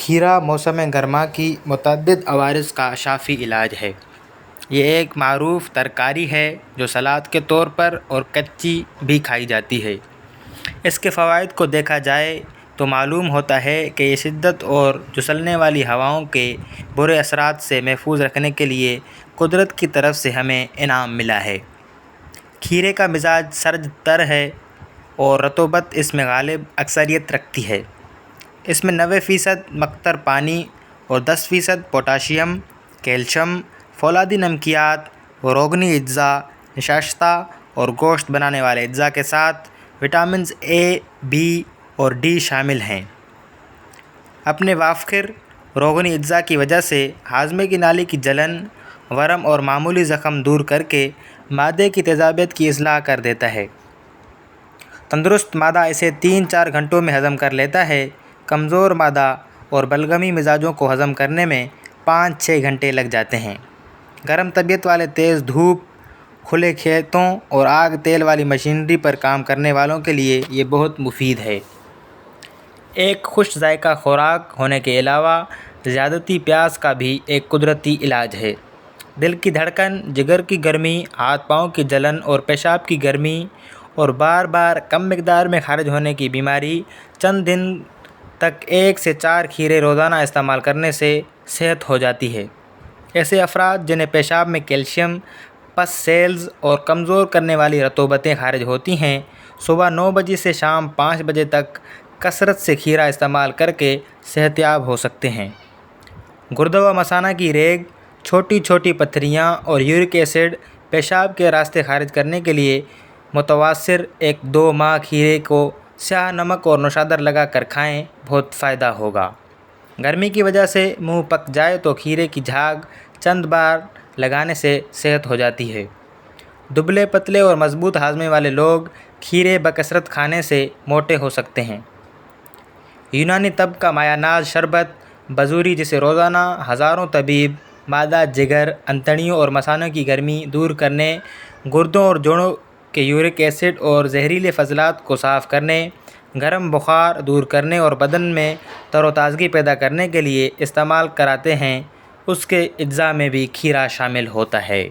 کھیرا موسم گرما کی متعدد عوارض کا شافی علاج ہے۔ یہ ایک معروف ترکاری ہے جو سلاد کے طور پر اور کچی بھی کھائی جاتی ہے۔ اس کے فوائد کو دیکھا جائے تو معلوم ہوتا ہے کہ یہ شدت اور جھسلنے والی ہواؤں کے برے اثرات سے محفوظ رکھنے کے لیے قدرت کی طرف سے ہمیں انعام ملا ہے۔ کھیرے کا مزاج سرد تر ہے اور رطوبت اس میں غالب اکثریت رکھتی ہے۔ اس میں 90% مقطر پانی اور 10% پوٹاشیم، کیلشیم، فولادی نمکیات، روغنی اجزاء، نشاستہ اور گوشت بنانے والے اجزاء کے ساتھ وٹامنز اے، بی اور ڈی شامل ہیں۔ اپنے وافر روغنی اجزاء کی وجہ سے ہاضمے کی نالی کی جلن، ورم اور معمولی زخم دور کر کے معدے کی تیزابیت کی اصلاح کر دیتا ہے۔ تندرست معدہ اسے 3-4 گھنٹوں میں ہضم کر لیتا ہے۔ کمزور معدہ اور بلغمی مزاجوں کو ہضم کرنے میں 5-6 گھنٹے لگ جاتے ہیں۔ گرم طبیعت والے، تیز دھوپ، کھلے کھیتوں اور آگ تیل والی مشینری پر کام کرنے والوں کے لیے یہ بہت مفید ہے۔ ایک خوش ذائقہ خوراک ہونے کے علاوہ زیادتی پیاس کا بھی ایک قدرتی علاج ہے۔ دل کی دھڑکن، جگر کی گرمی، ہاتھ پاؤں کی جلن اور پیشاب کی گرمی اور بار بار کم مقدار میں خارج ہونے کی بیماری چند دن تک 1 سے 4 کھیرے روزانہ استعمال کرنے سے صحت ہو جاتی ہے۔ ایسے افراد جنہیں پیشاب میں کیلشیم، پس سیلز اور کمزور کرنے والی رطوبتیں خارج ہوتی ہیں، صبح 9 بجے سے شام 5 بجے تک کثرت سے کھیرا استعمال کر کے صحت یاب ہو سکتے ہیں۔ گردہ و مثانہ کی ریگ، چھوٹی چھوٹی پتھریاں اور یورک ایسڈ پیشاب کے راستے خارج کرنے کے لیے متواتر 1-2 ماہ کھیرے کو سیاہ نمک اور نوشادر لگا کر کھائیں، بہت فائدہ ہوگا۔ گرمی کی وجہ سے منہ پک جائے تو کھیرے کی جھاگ چند بار لگانے سے صحت ہو جاتی ہے۔ دبلے پتلے اور مضبوط ہاضمے والے لوگ کھیرے بکثرت کھانے سے موٹے ہو سکتے ہیں۔ یونانی طب کا مایہ ناز شربت بزوری، جسے روزانہ ہزاروں طبیب معدہ، جگر، انتڑیوں اور مثانوں کی گرمی دور کرنے، گردوں اور جوڑوں کے یورک ایسڈ اور زہریلے فضلات کو صاف کرنے، گرم بخار دور کرنے اور بدن میں تر و تازگی پیدا کرنے کے لیے استعمال کراتے ہیں، اس کے اجزاء میں بھی کھیرا شامل ہوتا ہے۔